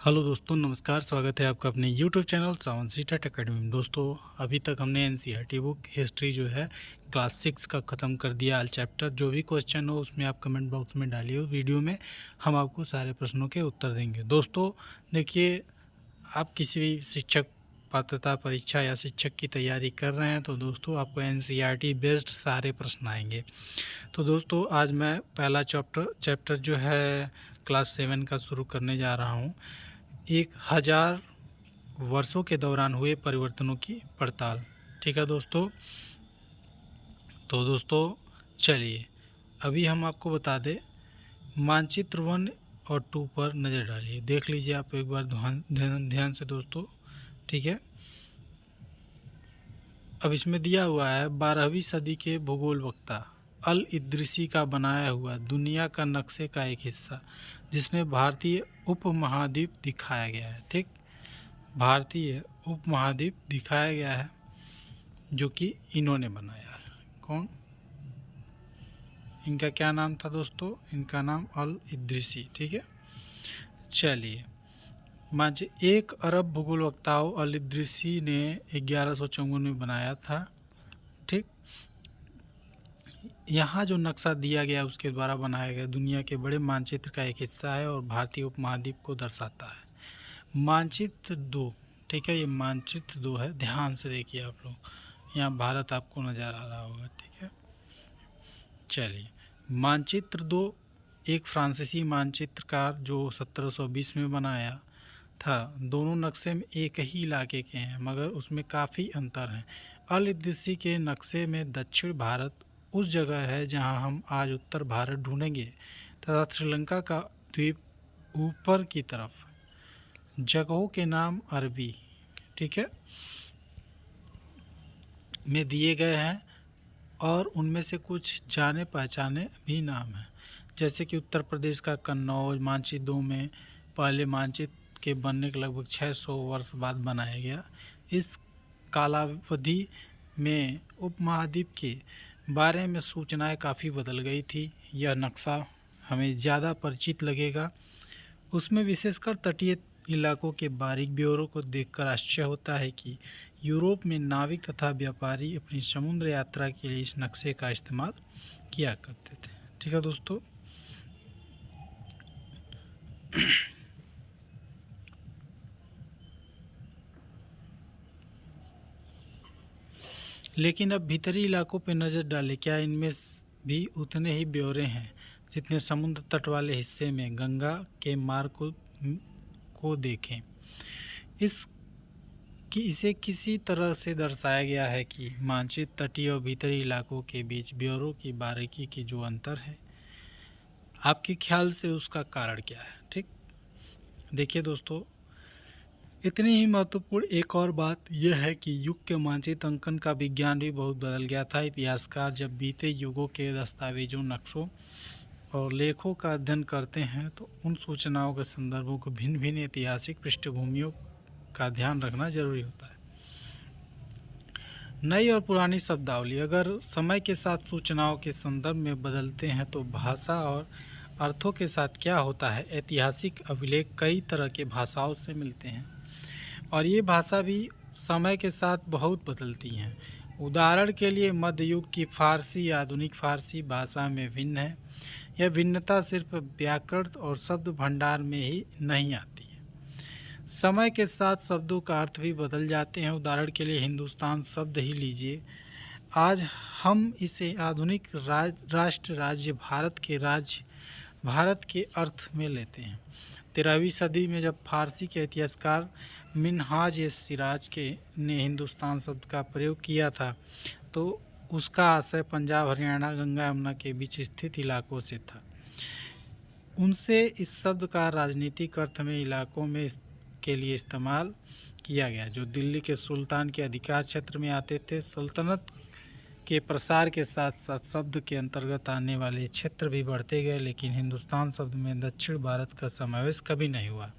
Hello दोस्तों, नमस्कार। स्वागत है आपका अपने यूट्यूब चैनल सावन सीटेट अकेडमी में। दोस्तों, अभी तक हमने एनसीईआरटी बुक हिस्ट्री जो है क्लास 6 का ख़त्म कर दिया। ऑल चैप्टर जो भी क्वेश्चन हो उसमें आप कमेंट बॉक्स में डालिए। वीडियो में हम आपको सारे प्रश्नों के उत्तर देंगे। दोस्तों देखिए, आप किसी भी शिक्षक पात्रता परीक्षा या शिक्षक की तैयारी कर रहे हैं तो दोस्तों आपको एनसीईआरटी बेस्ड सारे प्रश्न आएंगे। तो दोस्तों आज मैं पहला चैप्टर जो है क्लास 7 का शुरू करने जा रहा हूँ। 1000 वर्षों के दौरान हुए परिवर्तनों की पड़ताल। ठीक है दोस्तों। तो दोस्तों चलिए अभी हम आपको बता दें, मानचित्र 1 और 2 पर नज़र डालिए। देख लीजिए आप एक बार ध्यान से दोस्तों। ठीक है, अब इसमें दिया हुआ है 12वीं सदी के भूगोल वक्ता अल इद्रिसी का बनाया हुआ दुनिया का नक्शे का एक हिस्सा, जिसमें भारतीय उपमहाद्वीप दिखाया गया है। ठीक, भारतीय उपमहाद्वीप दिखाया गया है जो कि इन्होंने बनाया है। कौन? इनका क्या नाम था दोस्तों? इनका नाम अल इद्रिसी। ठीक है, चलिए। मांझे 1 अरब भूगोल वक्ताओं अल इद्रिसी ने 1154 में बनाया था। ठीक, यहाँ जो नक्शा दिया गया उसके द्वारा बनाया गया दुनिया के बड़े मानचित्र का एक हिस्सा है और भारतीय उपमहाद्वीप को दर्शाता है। मानचित्र 2, ठीक है, ये मानचित्र 2 है। ध्यान से देखिए आप लोग, यहाँ भारत आपको नज़र आ रहा होगा। ठीक है, चलिए। मानचित्र 2 एक फ्रांसीसी मानचित्रकार जो 1720 में बनाया था। दोनों नक्शे में एक ही इलाके के हैं मगर उसमें काफ़ी अंतर है। अल इद्रिसी के नक्शे में दक्षिण भारत उस जगह है जहां हम आज उत्तर भारत ढूंढेंगे तथा श्रीलंका का द्वीप ऊपर की तरफ। जगहों के नाम अरबी, ठीक है, में दिए गए हैं और उनमें से कुछ जाने पहचाने भी नाम हैं, जैसे कि उत्तर प्रदेश का कन्नौज मानचित्र 2 में पहले मानचित्र के बनने के लगभग 600 वर्ष बाद बनाया गया। इस कालावधि में उपमहाद्वीप के बारे में सूचनाएं काफ़ी बदल गई थी। यह नक्शा हमें ज़्यादा परिचित लगेगा। उसमें विशेषकर तटीय इलाकों के बारीक ब्यौरों को देखकर आश्चर्य होता है कि यूरोप में नाविक तथा व्यापारी अपनी समुद्र यात्रा के लिए इस नक्शे का इस्तेमाल किया करते थे। ठीक है दोस्तों। लेकिन अब भीतरी इलाकों पर नज़र डालें, क्या इनमें भी उतने ही ब्यौरे हैं जितने समुद्र तट वाले हिस्से में? गंगा के मार्ग को देखें। इसे किसी तरह से दर्शाया गया है कि मानचित्र तटीय और भीतरी इलाकों के बीच ब्यौरों की बारीकी की जो अंतर है, आपके ख्याल से उसका कारण क्या है? ठीक, देखिए दोस्तों, इतनी ही महत्वपूर्ण एक और बात यह है कि युग के मानचित्र अंकन का विज्ञान भी बहुत बदल गया था। इतिहासकार जब बीते युगों के दस्तावेजों, नक्शों और लेखों का अध्ययन करते हैं तो उन सूचनाओं के संदर्भों को भिन्न भिन्न ऐतिहासिक पृष्ठभूमियों का ध्यान रखना जरूरी होता है। नई और पुरानी शब्दावली अगर समय के साथ सूचनाओं के संदर्भ में बदलते हैं तो भाषा और अर्थों के साथ क्या होता है? ऐतिहासिक अभिलेख कई तरह के भाषाओं से मिलते हैं और ये भाषा भी समय के साथ बहुत बदलती हैं। उदाहरण के लिए मध्य युग की फारसी या आधुनिक फारसी भाषा में भिन्न है। यह भिन्नता सिर्फ व्याकरण और शब्द भंडार में ही नहीं आती है, समय के साथ शब्दों का अर्थ भी बदल जाते हैं। उदाहरण के लिए हिंदुस्तान शब्द ही लीजिए, आज हम इसे आधुनिक राष्ट्र राज्य भारत के अर्थ में लेते हैं। 13वीं सदी में जब फारसी के इतिहासकार मिनहाज सिराज के ने हिंदुस्तान शब्द का प्रयोग किया था तो उसका आशय पंजाब, हरियाणा, गंगा यमुना के बीच स्थित इलाकों से था। उनसे इस शब्द का राजनीतिक अर्थ में इलाकों में के लिए इस्तेमाल किया गया जो दिल्ली के सुल्तान के अधिकार क्षेत्र में आते थे। सल्तनत के प्रसार के साथ साथ शब्द के अंतर्गत आने वाले क्षेत्र भी बढ़ते गए, लेकिन हिंदुस्तान शब्द में दक्षिण भारत का समावेश कभी नहीं हुआ।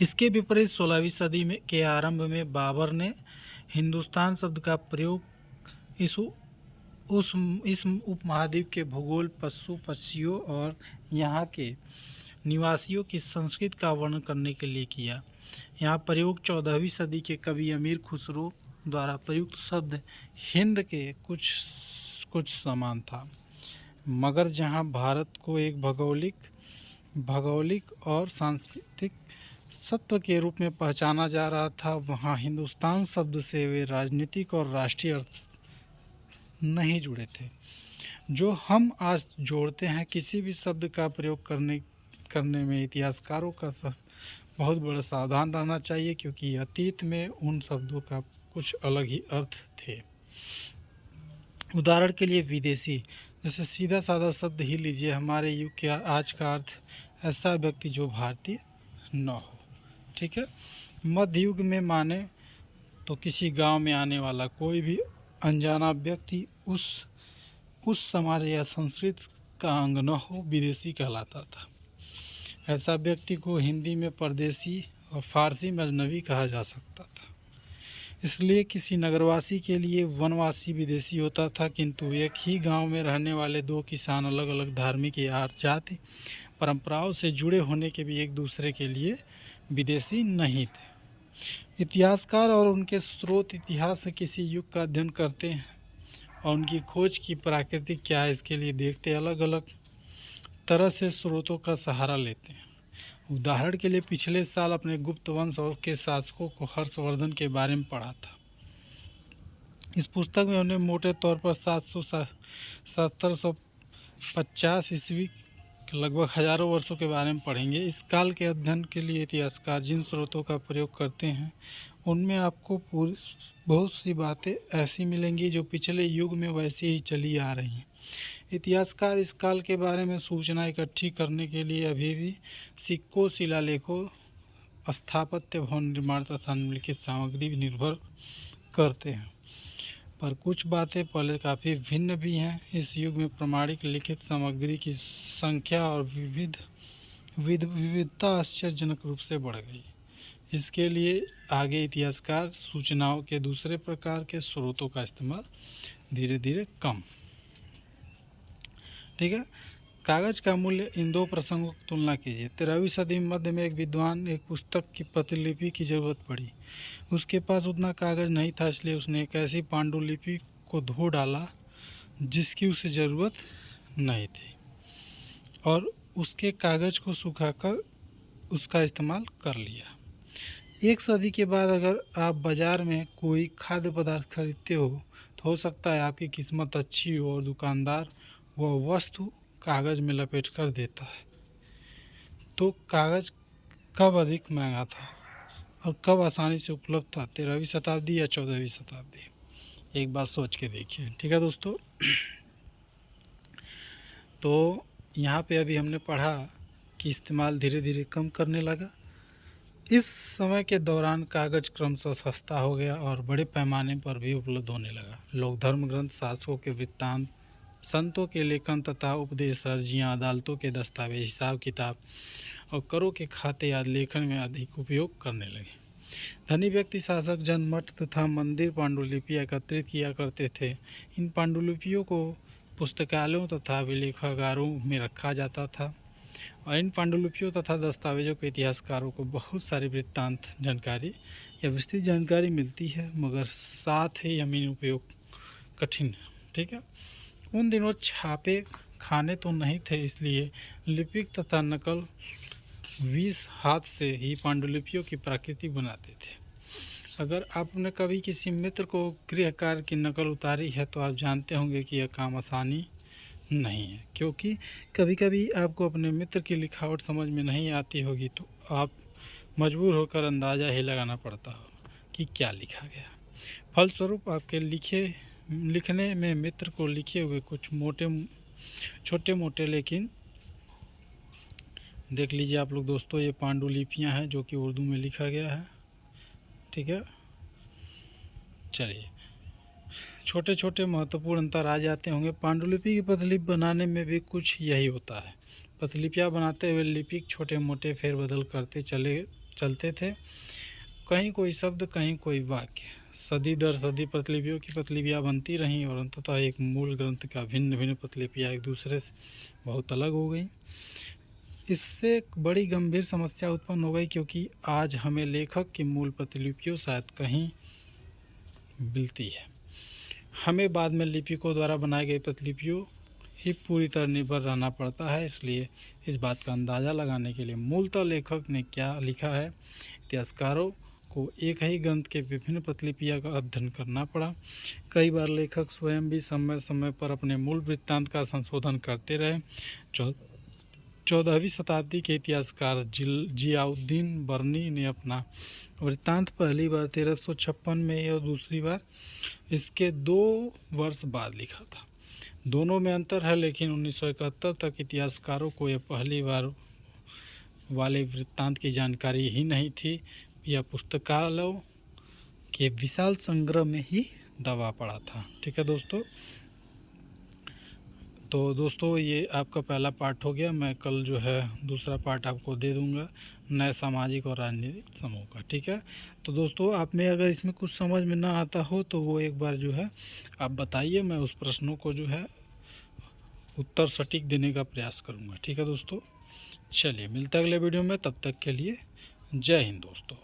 इसके विपरीत 16वीं सदी में के आरंभ में बाबर ने हिंदुस्तान शब्द का प्रयोग इस उपमहाद्वीप के भूगोल, पशु पक्षियों और यहाँ के निवासियों की संस्कृति का वर्णन करने के लिए किया। यहाँ प्रयोग 14वीं सदी के कवि अमीर खुसरो द्वारा प्रयुक्त शब्द हिंद के कुछ समान था, मगर जहाँ भारत को एक भौगोलिक और सांस्कृतिक सत्व के रूप में पहचाना जा रहा था, वहाँ हिंदुस्तान शब्द से वे राजनीतिक और राष्ट्रीय अर्थ नहीं जुड़े थे जो हम आज जोड़ते हैं। किसी भी शब्द का प्रयोग करने में इतिहासकारों का बहुत बड़ा सावधान रहना चाहिए, क्योंकि अतीत में उन शब्दों का कुछ अलग ही अर्थ थे। उदाहरण के लिए विदेशी, जैसे सीधा साधा शब्द ही लीजिए, हमारे युग के आज का अर्थ ऐसा व्यक्ति जो भारतीय न हो। ठीक है। मध्य युग में माने तो किसी गांव में आने वाला कोई भी अनजाना व्यक्ति उस समाज या संस्कृति का अंग न हो, विदेशी कहलाता था। ऐसा व्यक्ति को हिंदी में परदेशी और फारसी में अजनबी कहा जा सकता था। इसलिए किसी नगरवासी के लिए वनवासी विदेशी होता था, किंतु एक ही गांव में रहने वाले दो किसान अलग अलग धार्मिक या जाति परंपराओं से जुड़े होने के भी एक दूसरे के लिए विदेशी नहीं थे। इतिहासकार और उनके स्रोत इतिहास से किसी युग का अध्ययन करते हैं और उनकी खोज की प्रकृति क्या है इसके लिए देखते अलग अलग तरह से स्रोतों का सहारा लेते हैं। उदाहरण के लिए पिछले साल अपने गुप्त वंश और के शासकों को हर्षवर्धन के बारे में पढ़ा था। इस पुस्तक में उन्हें मोटे तौर पर 1750 ईस्वी लगभग हजारों वर्षों के बारे में पढ़ेंगे। इस काल के अध्ययन के लिए इतिहासकार जिन स्रोतों का प्रयोग करते हैं उनमें आपको बहुत सी बातें ऐसी मिलेंगी जो पिछले युग में वैसी ही चली आ रही हैं। इतिहासकार इस काल के बारे में सूचना इकट्ठी करने के लिए अभी भी सिक्कों, शिलालेखों, स्थापत्य भवन निर्माण तथा निम्नलिखित सामग्री निर्भर करते हैं, पर कुछ बातें पहले काफ़ी भिन्न भी हैं। इस युग में प्रमाणिक लिखित सामग्री की संख्या और विविधता आश्चर्यजनक रूप से बढ़ गई। इसके लिए आगे इतिहासकार सूचनाओं के दूसरे प्रकार के स्रोतों का इस्तेमाल धीरे धीरे कम। ठीक है। कागज़ का मूल्य, इन दो प्रसंगों की तुलना कीजिए। 13वीं सदी में मध्य में एक विद्वान एक पुस्तक की प्रतिलिपि की ज़रूरत पड़ी। उसके पास उतना कागज़ नहीं था, इसलिए उसने एक ऐसी पांडुलिपि को धो डाला जिसकी उसे ज़रूरत नहीं थी और उसके कागज़ को सुखाकर उसका इस्तेमाल कर लिया। एक सदी के बाद अगर आप बाज़ार में कोई खाद्य पदार्थ खरीदते हो तो हो सकता है आपकी किस्मत अच्छी हो और दुकानदार वह वस्तु कागज़ में लपेट कर देता है। तो कागज़ कब अधिक महंगा था और कब आसानी से उपलब्ध था, 13वीं शताब्दी या 14वीं शताब्दी? एक बार सोच के देखिए। ठीक है दोस्तों। तो यहाँ पे अभी हमने पढ़ा कि इस्तेमाल धीरे धीरे कम करने लगा। इस समय के दौरान कागज़ क्रमशः सस्ता हो गया और बड़े पैमाने पर भी उपलब्ध होने लगा। लोग धर्म ग्रंथ, शासकों के वृत्तांत, संतों के लेखन तथा उपदेश, अर्जियाँ, अदालतों के दस्तावेज, हिसाब किताब और करों के खाते आदि लेखन में अधिक उपयोग करने लगे। धनी व्यक्ति, शासक, जन, मठ तथा मंदिर पांडुलिपि एकत्रित किया करते थे। इन पांडुलिपियों को पुस्तकालयों तथा अभिलेखागारों में रखा जाता था और इन पांडुलिपियों तथा दस्तावेजों के इतिहासकारों को बहुत सारी वृत्तांत जानकारी या विस्तृत जानकारी मिलती है, मगर साथ ही अमीन उपयोग कठिन है। ठीक है। उन दिनों छापे खाने तो नहीं थे, इसलिए लिपिक तथा नकल 20 हाथ से ही पांडुलिपियों की प्रकृति बनाते थे। अगर आपने कभी किसी मित्र को गृह कार्य की नकल उतारी है तो आप जानते होंगे कि यह काम आसानी नहीं है, क्योंकि कभी कभी आपको अपने मित्र की लिखावट समझ में नहीं आती होगी तो आप मजबूर होकर अंदाज़ा ही लगाना पड़ता हो कि क्या लिखा गया। फलस्वरूप आपके लिखने में मित्र को लिखे हुए कुछ छोटे मोटे लेकिन देख लीजिए आप लोग दोस्तों, ये पांडुलिपियाँ हैं जो कि उर्दू में लिखा गया है। ठीक है। चलिए, छोटे छोटे महत्वपूर्ण अंतर आ जाते होंगे। पांडुलिपि की प्रतिलिपि बनाने में भी कुछ यही होता है। प्रतिलिपियाँ बनाते हुए लिपिक छोटे मोटे फेरबदल करते चलते थे, कहीं कोई शब्द, कहीं कोई वाक्य। सदी दर सदी प्रतिलिपियों की प्रतिलिपियाँ बनती रहीं और अंततः एक मूल ग्रंथ का भिन्न भिन्न प्रतिलिपियाँ एक दूसरे से बहुत अलग हो गई। इससे एक बड़ी गंभीर समस्या उत्पन्न हो गई, क्योंकि आज हमें लेखक की मूल प्रतिलिपियों शायद कहीं मिलती है। हमें बाद में लिपिकों द्वारा बनाई गई प्रतिलिपियों ही पूरी तरह निर्भर रहना पड़ता है। इसलिए इस बात का अंदाज़ा लगाने के लिए मूलतः लेखक ने क्या लिखा है, इतिहासकारों को एक ही ग्रंथ के विभिन्न प्रतिलिपियां का अध्ययन करना पड़ा। कई बार लेखक स्वयं भी समय समय पर अपने मूल वृत्तांत का संशोधन करते रहे। 14वीं शताब्दी के इतिहासकार जियाउद्दीन बर्नी ने अपना वृत्तांत पहली बार 1356 में और दूसरी बार इसके 2 वर्ष बाद लिखा था। दोनों में अंतर है, लेकिन 1971 तक इतिहासकारों को यह पहली बार वाले वृत्तांत की जानकारी ही नहीं थी। यह पुस्तकालयों के विशाल संग्रह में ही दबा पड़ा था। ठीक है दोस्तों, तो दोस्तों ये आपका पहला पार्ट हो गया। मैं कल जो है दूसरा पार्ट आपको दे दूंगा नए सामाजिक और राजनीतिक समूह का। ठीक है, तो दोस्तों आप में अगर इसमें कुछ समझ में ना आता हो तो वो एक बार जो है आप बताइए, मैं उस प्रश्नों को जो है उत्तर सटीक देने का प्रयास करूंगा। ठीक है दोस्तों, चलिए मिलते हैं अगले वीडियो में, तब तक के लिए जय हिंद दोस्तों।